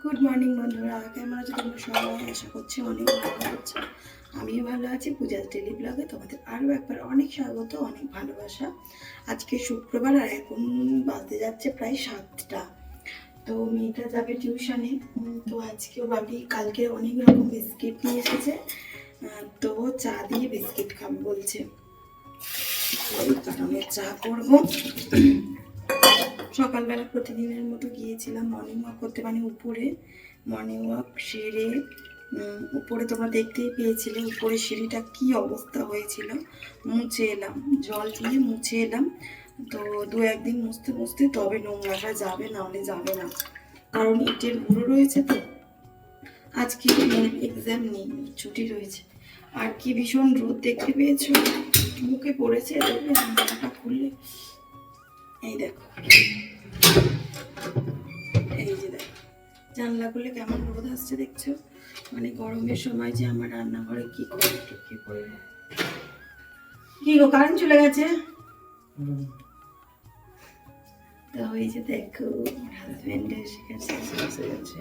Good morning বন্ধুরা, কেমন আছো তোমরা সবাই? আশা করছি অনেক ভালো আছো। আমিও ভালো আছি। পূজার ডেলি ব্লগে তোমাদের আরও একবার অনেক স্বাগত, অনেক ভালোবাসা। আজকে শুক্রবার আর এখন বাজতে যাচ্ছে প্রায় 7টা। তো মেয়েটা যাবে টিউশনে। তো আজকেও ভাবি, কালকে অনেক রকম বিস্কিট নিয়ে এসেছে, তো চা দিয়ে বিস্কিট খাবে বলছে। এই কারণে চা করবো। সকালবেলা প্রতিদিনের মতো গিয়েছিলাম মর্নিং ওয়াক করতে, মানে উপরে মর্নিং ওয়াক সেরে উপরে তোমরা দেখতেই পেয়েছিলে উপরে সিঁড়িটা কি অবস্থা হয়েছিল। মুছে এলাম, জল দিয়ে মুছে এলাম। তো 1-2 দিন মুছতে মুছতে তবে নোংরাটা যাবে, নাহলে যাবে না, কারণ ইটের গুঁড়ো রয়েছে। তো আজকে এক্সাম নেই, ছুটি রয়েছে। আর কি ভীষণ রোদ দেখতে পেয়েছো, মুখে পড়েছে। দেখবে জানলাটা খুললে, এই দেখো, এই যে দেখো জানলা খুলে কেমন রোদ আসছে দেখছো। মানে গরমের সময় যে আমার রান্নাঘরে কি করে কি করবো। কি গো, কারেন্ট চলে গেছে? তো এই যে দেখো আমার হাজবেন্ড এসে গেছে।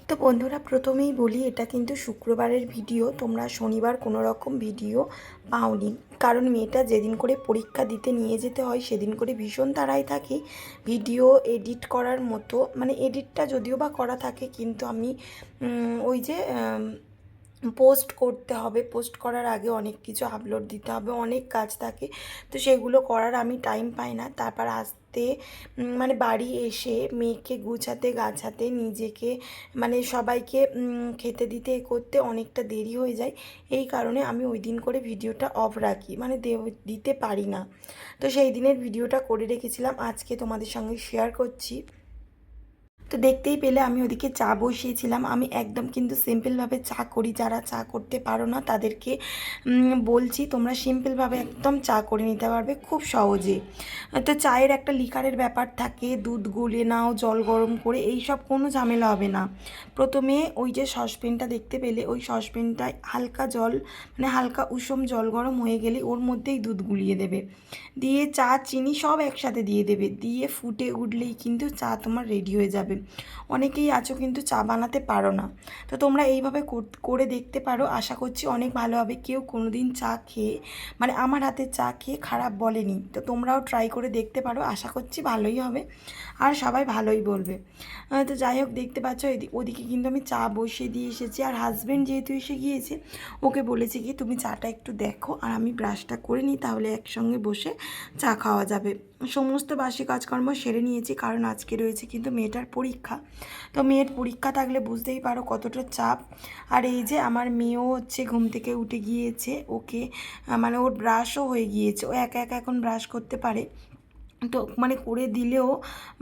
তো বন্ধুরা, প্রথমেই বলি এটা কিন্তু শুক্রবারের ভিডিও, তোমরা শনিবার কোনো রকম ভিডিও পাওনি, কারণ মেয়েটা যেদিন করে পরীক্ষা দিতে নিয়ে যেতে হয় সেদিন করে ভীষণ তাড়ায় থাকি ভিডিও এডিট করার মতো। মানে এডিটটা যদিও বা করা থাকে, কিন্তু আমি ওই যে পোস্ট করতে হবে, পোস্ট করার আগে অনেক কিছু আপলোড দিতে হবে, অনেক কাজ থাকে, তো সেগুলো করার আমি টাইম পাই না। তারপর আসতে মানে বাড়ি এসে মেয়েকে গুছাতে গাছাতে নিজেকে মানে সবাইকে খেতে দিতে করতে অনেকটা দেরি হয়ে যায়। এই কারণে আমি ওই দিন করে ভিডিওটা অফ রাখি, মানে দিতে পারি না। তো সেই দিনের ভিডিওটা করে রেখেছিলাম, আজকে তোমাদের সঙ্গে শেয়ার করছি। তো দেখতেই পেলে আমি ওদিকে চা বসিয়েছিলাম। আমি একদম কিন্তু সিম্পলভাবে চা করি, যারা চা করতে পারো না তাদেরকে বলছি তোমরা সিম্পলভাবে একদম চা করে নিতে পারবে খুব সহজে। তো চায়ের একটা লিকারের ব্যাপার থাকে, দুধ গুলে নাও, জল গরম করে, এই সব কোনো ঝামেলা হবে না। প্রথমে ওই যে সসপ্যানটা দেখতে পেলে, ওই সসপ্যানটায় হালকা জল, মানে হালকা উষম জল গরম হয়ে গেলে ওর মধ্যেই দুধ গুলিয়ে দেবে, দিয়ে চা চিনি সব একসাথে দিয়ে দেবে, দিয়ে ফুটে উঠলেই কিন্তু চা তোমার রেডি হয়ে যাবে। অনেকেই আছো কিন্তু চা বানাতে পারো না, তো তোমরা এইভাবে করে দেখতে পারো, আশা করছি অনেক ভালো হবে। কেউ কোনো দিন চা খেয়ে, মানে আমার হাতে চা খেয়ে খারাপ বলেনি, তো তোমরাও ট্রাই করে দেখতে পারো, আশা করছি ভালোই হবে আর সবাই ভালোই বলবে। তো যাই হোক, দেখতে পাচ্ছ ওদিকে কিন্তু আমি চা বসিয়ে দিয়ে এসেছি, আর হাজব্যান্ড যেহেতু এসে গিয়েছে ওকে বলেছি কি তুমি চাটা একটু দেখো আর আমি ব্রাশটা করে নিই, তাহলে একসঙ্গে বসে চা খাওয়া যাবে। সমস্ত বাসি কাজকর্ম সেরে নিয়েছি, কারণ আজকে রয়েছে কিন্তু মেয়েটার পরীক্ষা। তো মেয়ের পরীক্ষা থাকলে বুঝতেই পারো কতটা চাপ। আর এই যে আমার মেয়েও হচ্ছে ঘুম থেকে উঠে গিয়েছে, ওকে মানে ওর ব্রাশও হয়ে গিয়েছে, ও একা একা এখন ব্রাশ করতে পারে। তো মানে করে দিলেও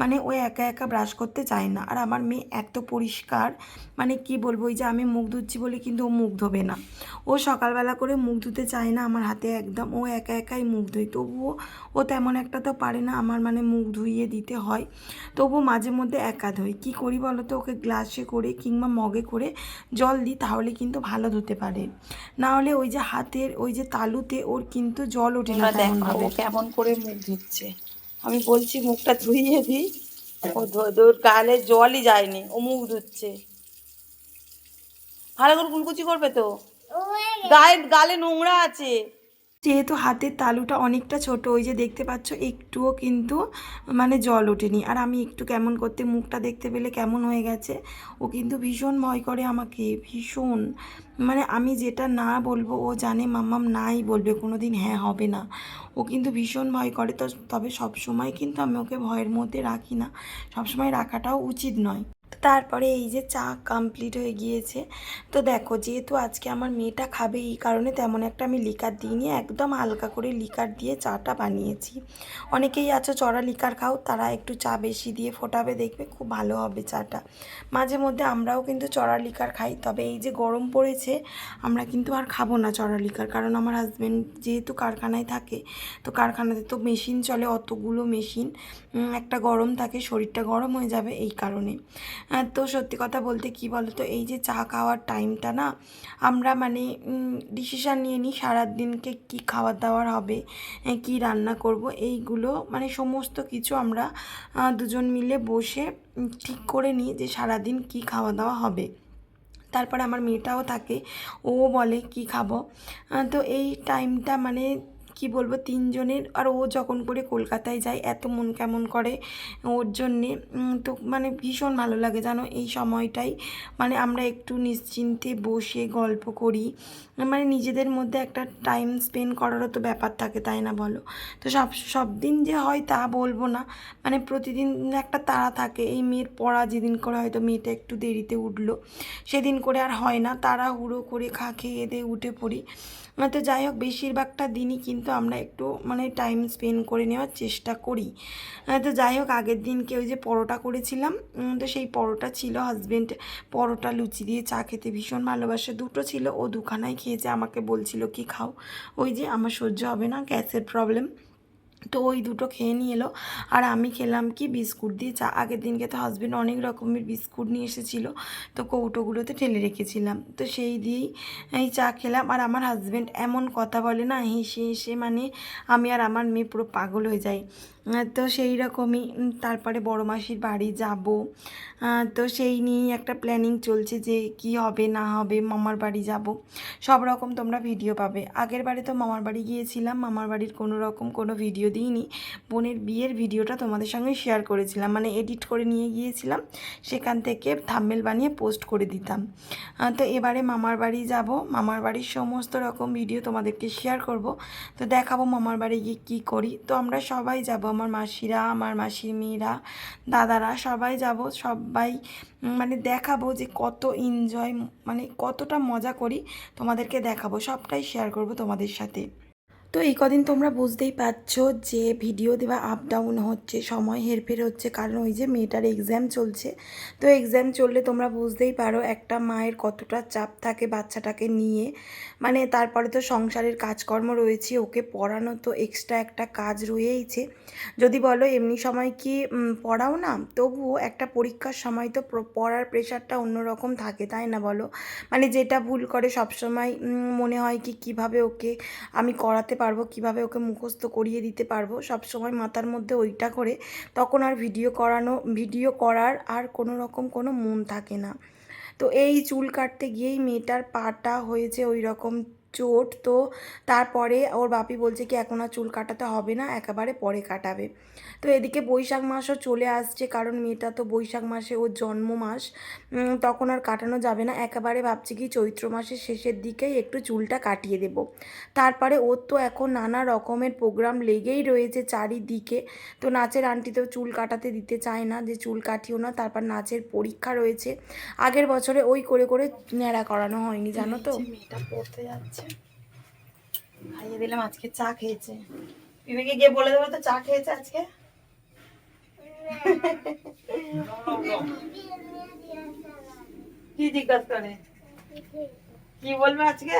মানে ও একা একা ব্রাশ করতে চায় না। আর আমার মেয়ে এত পরিষ্কার, মানে কি বলবো, ওই যে আমি মুখ ধুচ্ছি বলে কিন্তু ও মুখ ধোবে না, ও সকালবেলা করে মুখ ধুতে চায় না আমার হাতে একদম, ও একা একাই মুখ ধোয়। তবুও ও তেমন একটা তো পারে না, আমার মানে মুখ ধুইয়ে দিতে হয়, তবুও মাঝে মধ্যে একা ধোয়। কী করি বলো তো, ওকে গ্লাসে করে কিংবা মগে করে জল দিই, তাহলে কিন্তু ভালো ধুতে পারে, না হলে ওই যে হাতের ওই যে তালুতে ওর কিন্তু জল ওঠে না তেমনভাবে। কেমন করে মুখ ধুচ্ছে, আমি বলছি মুখটা ধুইয়ে দিই, ও গালে জলই যায়নি, ও মুখ ধুচ্ছে। ভালো করে কুলকুচি করবে তো, গালে নোংরা আছে। যেহেতু হাতের তালুটা অনেকটা ছোট, ওই যে দেখতে পাচ্ছ একটুও কিন্তু মানে জল ওঠেনি। আর আমি একটু কেমন করতে মুখটা দেখতে পেলে কেমন হয়ে গেছে, ও কিন্তু ভীষণ ভয় করে আমাকে, ভীষণ। মানে আমি যেটা না বলবো ও জানে মাম্মাম নাই বলবে, কোনো দিন হ্যাঁ হবে না, ও কিন্তু ভীষণ ভয় করে। তো তবে সব সময় কিন্তু আমি ওকে ভয়ের মধ্যে রাখি না, সবসময় রাখাটাও উচিত নয়। তারপরে এই যে চা কমপ্লিট হয়ে গিয়েছে। তো দেখো, যেহেতু আজকে আমার মেয়েটা খাবে, এই কারণে তেমন একটা আমি লিকার দিইনি, একদম হালকা করে লিকার দিয়ে চাটা বানিয়েছি। অনেকেই আছো চড়া লিকার খাও, তারা একটু চা বেশি দিয়ে ফোটাবে, দেখবে খুব ভালো হবে চাটা। মাঝে মধ্যে আমরাও কিন্তু চড়া লিকার খাই, তবে এই যে গরম পড়েছে আমরা কিন্তু আর খাবো না চড়া লিকার, কারণ আমার হাজব্যান্ড যেহেতু কারখানায় থাকে, তো কারখানাতে তো মেশিন চলে, অতগুলো মেশিন, একটা গরম থাকে, শরীরটা গরম হয়ে যাবে, এই কারণে। তো সত্যি কথা বলতে কি বলো তো, এই যে চা খাওয়ার টাইমটা না, আমরা মানে ডিসিশান নিয়ে নিই সারাদিনকে কী খাবার দাবার হবে, কি রান্না করব, এইগুলো মানে সমস্ত কিছু আমরা দুজন মিলে বসে ঠিক করে নিই যে সারাদিন কী খাওয়া দাওয়া হবে। তারপরে আমার মেয়েটাও থাকে, ও বলে কি খাবো। তো এই টাইমটা মানে কি বলবো, তিনজনের। আর ও যখন করে কলকাতায় যায় এত মন কেমন করে ওর জন্যে। তো মানে ভীষণ ভালো লাগে জানো এই সময়টাই, মানে আমরা একটু নিশ্চিন্তে বসে গল্প করি, মানে নিজেদের মধ্যে একটা টাইম স্পেন্ড করারও তো ব্যাপার থাকে, তাই না বলো? তো সব সব দিন যে হয় তা বলবো না, মানে প্রতিদিন একটা তাড়া থাকে। এই মেয়ের পড়া যেদিন করে হয়তো মেয়েটা একটু দেরিতে উঠলো, সেদিন করে আর হয় না, তাড়াহুড়ো করে খেয়ে দিয়ে উঠে পড়ি। তো যাই হোক, বেশিরভাগটা দিনই কিন্তু আমরা একটু মানে টাইম স্পেন্ড করে নেওয়ার চেষ্টা করি। তো যাই হোক, আগের দিনকে ওই যে পরোটা করেছিলাম, তো সেই পরোটা ছিল, হাজবেন্ড পরোটা লুচি দিয়ে চা খেতে ভীষণ ভালোবাসে, দুটো ছিল, ও দুখানাই খেয়েছে, আমাকে বলছিল কি খাও, ওই যে আমার সহ্য হবে না, গ্যাসের প্রবলেম। তো ওই দুটো খেয়ে নিয়ে এলো। আর আমি খেলাম কি বিস্কুট দিয়ে চা। আগের দিনকে তো হাজবেন্ড অনেক রকমের বিস্কুট নিয়ে এসেছিলো, তো কৌটোগুলোতে ঢেলে রেখেছিলাম, তো সেই দিয়েই এই চা খেলাম। আর আমার হাজবেন্ড এমন কথা বলে না, হেসে হেসে মানে আমি আর আমার মেয়ে পুরো পাগল হয়ে যাই। তো সেই রকমই তারপরে বড় মাসির বাড়ি যাব, তো সেই নিয়েই একটা প্ল্যানিং চলছে যে কি হবে না হবে, মামার বাড়ি যাব, সব রকম তোমরা ভিডিও পাবে। আগের বারে তো মামার বাড়ি গিয়েছিলাম, মামার বাড়ির কোনো রকম কোনো ভিডিও দিইনি, বোনের বিয়ের ভিডিওটা তোমাদের সঙ্গে শেয়ার করেছিলাম, মানে এডিট করে নিয়ে গিয়েছিলাম, সেখান থেকে থাম্বনেল বানিয়ে পোস্ট করে দিতাম। তো এবারে মামার বাড়ি যাব, মামার বাড়ির সমস্ত রকম ভিডিও তোমাদেরকে শেয়ার করব, তো দেখাবো মামার বাড়ি গিয়ে কী করি। তো আমরা সবাই যাব, আমার মাসিরা, আমার মাসির মেয়েরা, দাদারা, সবাই যাব, সবাই মানে দেখাবো যে কত এনজয়, মানে কতটা মজা করি, তোমাদেরকে দেখাবো, সবটাই শেয়ার করব তোমাদের সাথে। তো এই কদিন তোমরা বুঝতেই পারছো যে ভিডিও দেওয়া আপ ডাউন হচ্ছে, সময় হেরফের হচ্ছে, কারণ ওই যে মেয়েটার এক্সাম চলছে। তো এক্সাম চললে তোমরা বুঝতেই পারো একটা মায়ের কতটা চাপ থাকে বাচ্চাটাকে নিয়ে, মানে তারপরে তো সংসারের কাজকর্ম রয়েছে, ওকে পড়ানো তো এক্সট্রা একটা কাজ রয়েইছে। যদি বলো এমনি সময় কি পড়াও না, তবুও একটা পরীক্ষার সময় তো পড়ার প্রেশারটা অন্যরকম থাকে, তাই না বলো? মানে যেটা ভুল করে সবসময় মনে হয় কি কিভাবে ওকে আমি করাতে পারবো, কিভাবে ওকে মুখস্থ করিয়ে দিতে পারবো, সব সময় মাথার মধ্যে ওইটা করে তখন আর ভিডিও করার আর কোনো রকম কোনো মন থাকে না। তো এই চুল কাটতে গিয়েই মেয়েটার পাটা হয়েছে ওই রকম চোট। তো তারপরে ওর বাপি বলছে কি এখন আর চুল কাটাতে হবে না, একেবারে পরে কাটাবে। তো এদিকে বৈশাখ মাসও চলে আসছে, কারণ মেয়েটা তো বৈশাখ মাসে ওর জন্ম মাস, তখন আর কাটানো যাবে না, একেবারে ভাবছি কি চৈত্র মাসের শেষের দিকেই একটু চুলটা কাটিয়ে দেব। তারপরে ওর তো এখন নানা রকমের প্রোগ্রাম লেগেই রয়েছে চারিদিকে। তো নাচের আন্টি তো চুল কাটাতে দিতে চায় না, যে চুল কাটিও না, তারপর নাচের পরীক্ষা রয়েছে। আগের বছরে ওই করে করে ন্যাড়া করানো হয়নি, জানো তো। মেয়েটা পড়তে যাচ্ছে, খাইয়ে দিলাম, আজকে চা খেয়েছে, বিবেকে গিয়ে বলে দেবো তো চা খেয়েছে আজকে। কি জিজ্ঞাসা করে, কি বলবে আজকে?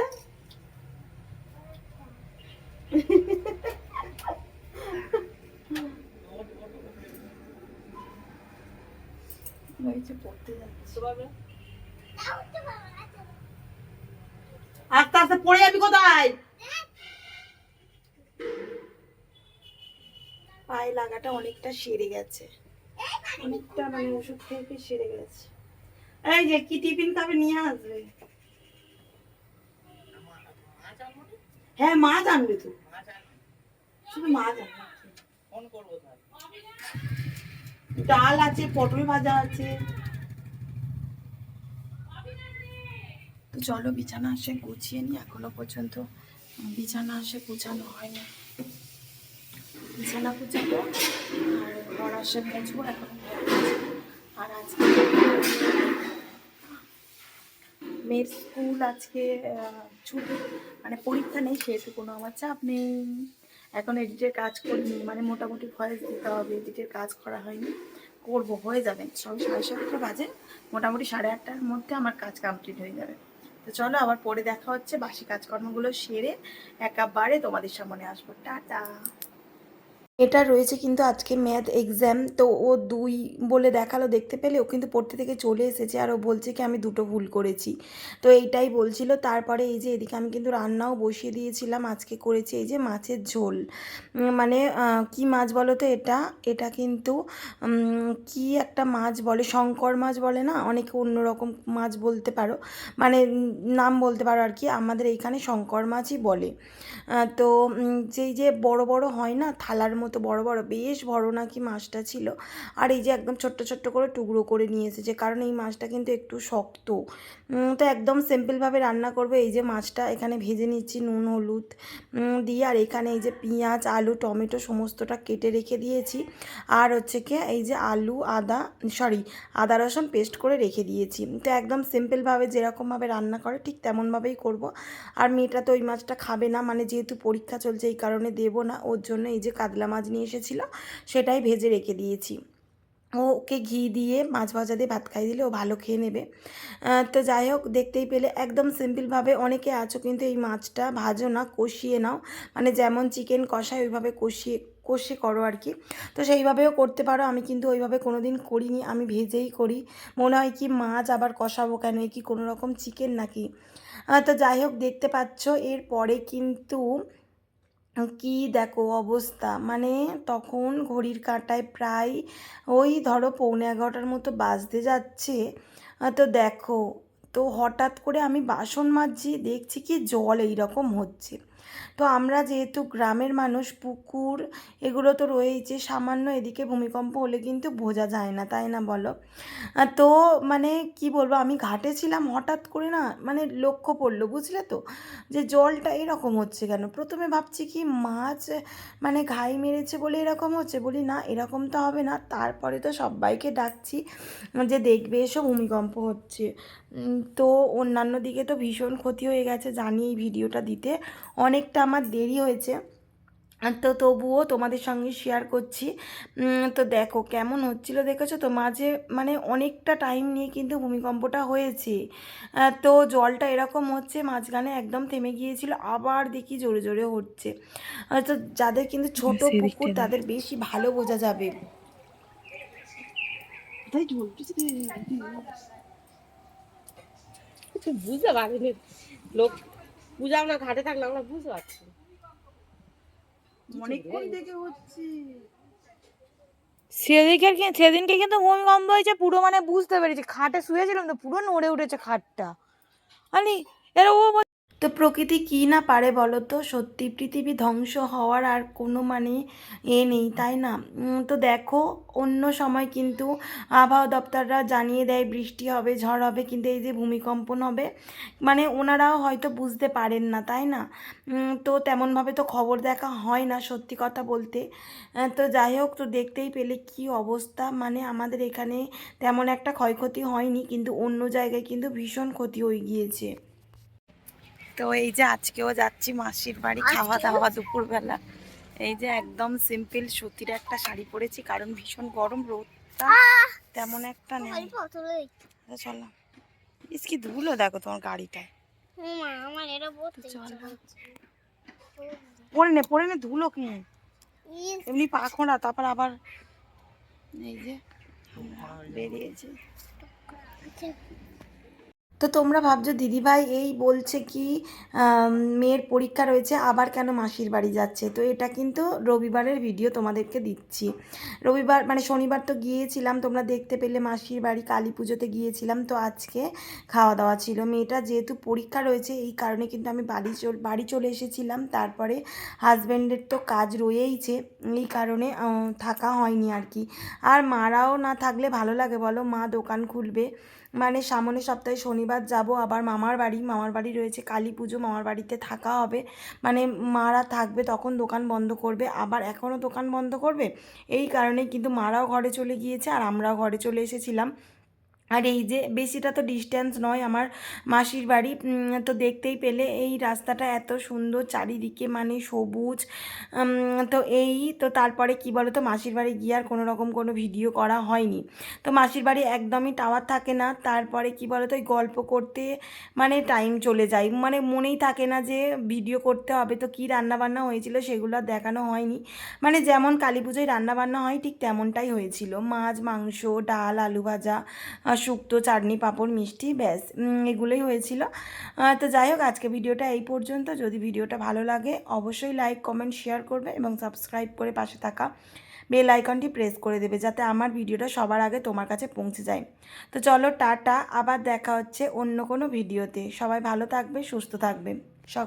পড়তে যাচ্ছে, আস্তে আস্তে পড়ে যাবি কোথায়? পায়ে লাগাটা অনেকটা সেরে গেছে, অনেকটা মানে ওষুধ খেয়ে সেরে গেছে। এই যে কি টিফিন খাবে নিয়ে আসবে? হ্যাঁ মাছ আনবে তো, শুধু মাছ আনবে। ডাল আছে, পটল ভাজা আছে। তো চলো বিছানা আসে গুছিয়ে নি, এখনো পর্যন্ত বিছানা আসে গুছানো হয়নি, বিছানা গুছাবো আর ঘর আসে মুছবো এখন। আর আজকে মেয়ের স্কুল আজকে ছুটি, মানে পরীক্ষা নেই, সেহেতু কোনো আমার চাপ নেই। এখন এডিটের কাজ করিনি, মানে মোটামুটি ভয়েস দিতে হবে, এডিটের কাজ করা হয়নি, করবো, হয়ে যাবে, সব 7:30 বাজে, মোটামুটি 8:30টার মধ্যে আমার কাজ কমপ্লিট হয়ে যাবে। তো চলো আবার পরে দেখা হচ্ছে, বাসি কাজকর্মগুলো সেরে একেবারে তোমাদের সামনে আসবো। টাটা। এটা রয়েছে কিন্তু আজকে ম্যাথ এক্সাম, তো ও 2 বলে দেখালো, দেখতে পেলে ও কিন্তু পড়তে থেকে চলে এসেছে আর ও বলছে কি আমি 2টো ভুল করেছি। তো এইটাই বলছিল। তারপরে এই যে এদিকে আমি কিন্তু রান্নাও বসিয়ে দিয়েছিলাম। আজকে করেছি এই যে মাছের ঝোল। মানে কি মাছ বলো তো এটা? এটা কিন্তু কি একটা মাছ বলে, শঙ্কর মাছ বলে না? অনেকে অন্য রকম মাছ বলতে পারো, মানে নাম বলতে পারো আর কি। আমাদের এইখানে শঙ্কর মাছই বলে। তো যেই যে বড় বড় হয় না, থালার মতো বড় বড়, বেশ বড় নাকি মাছটা ছিল। আর এই যে একদম ছোট্ট ছোট্ট করে টুকরো করে নিয়ে এসেছে, কারণ এই মাছটা কিন্তু একটু শক্ত। তো একদম সিম্পলভাবে রান্না করবে। এই যে মাছটা এখানে ভেজে নিচ্ছি নুন হলুদ দিয়ে, আর এখানে এই যে পেঁয়াজ আলু টমেটো সমস্তটা কেটে রেখে দিয়েছি। আর হচ্ছে কি এই যে আলু আদা রসুন পেস্ট করে রেখে দিয়েছি। তো একদম সিম্পলভাবে যেরকমভাবে রান্না করে ঠিক তেমনভাবেই করব। আর মেয়েটা তো ওই মাছটা খাবে না, মানে যেহেতু পরীক্ষা চলছে এই কারণে দেবো না। ওর জন্য এই যে কাতলা মাছ নিয়ে এসেছিলো, সেটাই ভেজে রেখে দিয়েছি। ওকে ঘি দিয়ে মাছ ভাজা দিয়ে ভাত খাইয়ে দিলে ও ভালো খেয়ে নেবে। তো যাই হোক, দেখতেই পেলে একদম সিম্পলভাবে। অনেকে আছো কিন্তু এই মাছটা ভাজো না, কষিয়ে নাও, মানে যেমন চিকেন কষায় ওইভাবে কষে করো আর কি। তো সেইভাবেও করতে পারো। আমি কিন্তু ওইভাবে কোনো দিন করিনি, আমি ভেজেই করি। মনে হয় কি মাছ আবার কষাবো কেন, এ কি কোনো রকম চিকেন নাকি? তো যাই হোক, দেখতে পাচ্ছ এরপরে কিন্তু কি দেখো অবস্থা, মানে তখন ঘড়ির কাঁটায় প্রায় ওই ধরো 11:45 মতো বাজতে যাচ্ছে। তো দেখো, তো হঠাৎ করে আমি বাসন মাজছি, দেখছি কি জল এইরকম হচ্ছে। তো আমরা যেহেতু গ্রামের মানুষ, পুকুর এগুলো তো রয়েইছে, সামান্য এদিকে ভূমিকম্প হলে কিন্তু বোঝা যায় না, তাই না বলো? তো মানে কি বলবো, আমি ঘাটে ছিলাম, হঠাৎ করে না মানে লক্ষ্য পড়লো, বুঝলে তো, যে জলটা এরকম হচ্ছে কেন। প্রথমে ভাবছি কি মাছ মানে ঘাই মেরেছে বলে এরকম হচ্ছে, বলি না এরকম তো হবে না। তারপরে তো সবাইকে ডাকছি যে দেখবে এসো ভূমিকম্প হচ্ছে। তো অন্যান্য দিকে তো ভীষণ ক্ষতি হয়ে গেছে, জানি এই ভিডিওটা দিতে অনেকটা আমার দেরি হয়েছে। তো তবুও তোমাদের সঙ্গে শেয়ার করছি। তো দেখো কেমন হচ্ছিলো, দেখেছো তো মাঝে, মানে অনেকটা টাইম নিয়ে কিন্তু ভূমিকম্পটা হয়েছে। তো জলটা এরকম হচ্ছে, মাঝখানে একদম থেমে গিয়েছিল, আবার দেখি জোরে জোরে হচ্ছে। তো যাদের কিন্তু ছোট পুকুর তাদের বেশি ভালো বোঝা যাবে। বুঝতে পারিনি লোক পূজা আমরা ঘাটে থাকলে আমরা বুঝতে পারছি অনেকক্ষণ থেকে হচ্ছে। সেদিনকে কিন্তু ভূমিকম্প হয়েছে পুরো, মানে বুঝতে পেরেছি, খাটে শুয়েছিলাম তো পুরো নড়ে উঠেছে খাটটা। মানে এরা ও তো প্রকৃতি কী না পারে বলো তো, সত্যি পৃথিবী ধ্বংস হওয়ার আর কোনো মানে নেই, তাই না? তো দেখো অন্য সময় কিন্তু আবহাওয়া দপ্তররা জানিয়ে দেয় বৃষ্টি হবে ঝড় হবে, কিন্তু এই যে ভূমিকম্পন হবে, মানে ওনারাও হয়তো বুঝতে পারেন না, তাই না? তো তেমনভাবে তো খবর দেখা হয় না সত্যি কথা বলতে। তো যাই হোক, তো দেখতেই পেলে কি অবস্থা, মানে আমাদের এখানে তেমন একটা ক্ষয়ক্ষতি হয়নি, কিন্তু অন্য জায়গায় কিন্তু ভীষণ ক্ষতি হয়ে গিয়েছে। তো এই যে আজকেও যাচ্ছি মাসির বাড়ি, খাওয়া দাওয়া দুপুরবেলা। এই যে একদম সিম্পল সুতির একটা শাড়ি পরেছি, কারণ ভীষণ গরম, রোদটা তেমন একটা নেই। চলো, কি ধুলো দেখো তোমার গাড়িটায়। পরে নে ধুলো কি এমনি পাখোড়া, তারপর আবার এই যে বেরিয়েছে। তো তোমরা ভাবছো দিদিভাই এই বলছে কি মেয়ের পরীক্ষা রয়েছে আবার কেন মাসির বাড়ি যাচ্ছে। তো এটা কিন্তু রবিবারের ভিডিও তোমাদেরকে দিচ্ছি। রবিবার মানে শনিবার তো গিয়েছিলাম, তোমরা দেখতে পেলে মাসির বাড়ি, কালী পুজোতে গিয়েছিলাম। তো আজকে খাওয়া দাওয়া ছিল। মেয়েটা যেহেতু পরীক্ষা রয়েছে এই কারণে কিন্তু আমি বাড়ি চলে এসেছিলাম। তারপরে হাজব্যান্ডের তো কাজ রয়েইছে, এই কারণে থাকা হয়নি আর কি। আর মারাও না থাকলে ভালো লাগে বলো, মা দোকান খুলবে, মানে সামনের সপ্তাহে শনিবার যাব আবার মামার বাড়ি রয়েছে, কালী পুজো, মামার বাড়িতে থাকা হবে, মানে মারা থাকবে, তখন দোকান বন্ধ করবে, আবার এখনও দোকান বন্ধ করবে। এই কারণে কিন্তু মারাও ঘরে চলে গিয়েছে আর আমরাও ঘরে চলে এসেছিলাম। আর এই যে বেশিটা তো ডিস্টেন্স নয় আমার মাসির বাড়ি, তো দেখতেই পেলে এই রাস্তাটা এত সুন্দর, চারিদিকে মানে সবুজ। তো এই তো তারপরে কি বলো তো, মাসির বাড়ি গিয়ে আর কোনো রকম কোনো ভিডিও করা হয়নি। তো মাসির বাড়ি একদমই টাওয়ার থাকে না, তারপরে কি বলো তো ওই গল্প করতে মানে টাইম চলে যায়, মানে মনেই থাকে না যে ভিডিও করতে হবে। তো কী রান্নাবান্না হয়েছিল সেগুলো আর দেখানো হয়নি, মানে যেমন কালী পুজোয় রান্নাবান্না হয় ঠিক তেমনটাই হয়েছিল, মাছ, মাংস, ডাল, আলু ভাজা, শুক্তো, চাটনি, পাঁপড়, মিষ্টি, ব্যাস এগুলোই হয়েছিল। তো যাই হোক, আজকে ভিডিওটা এই পর্যন্ত। যদি ভিডিওটা ভালো লাগে অবশ্যই লাইক, কমেন্ট, শেয়ার করবে এবং সাবস্ক্রাইব করে পাশে থাকা বেল আইকনটি প্রেস করে দেবে, যাতে আমার ভিডিওটা সবার আগে তোমার কাছে পৌঁছে যায়। তো চলো টাটা, আবার দেখা হচ্ছে অন্য কোনো ভিডিওতে। সবাই ভালো থাকবে, সুস্থ থাকবে। সব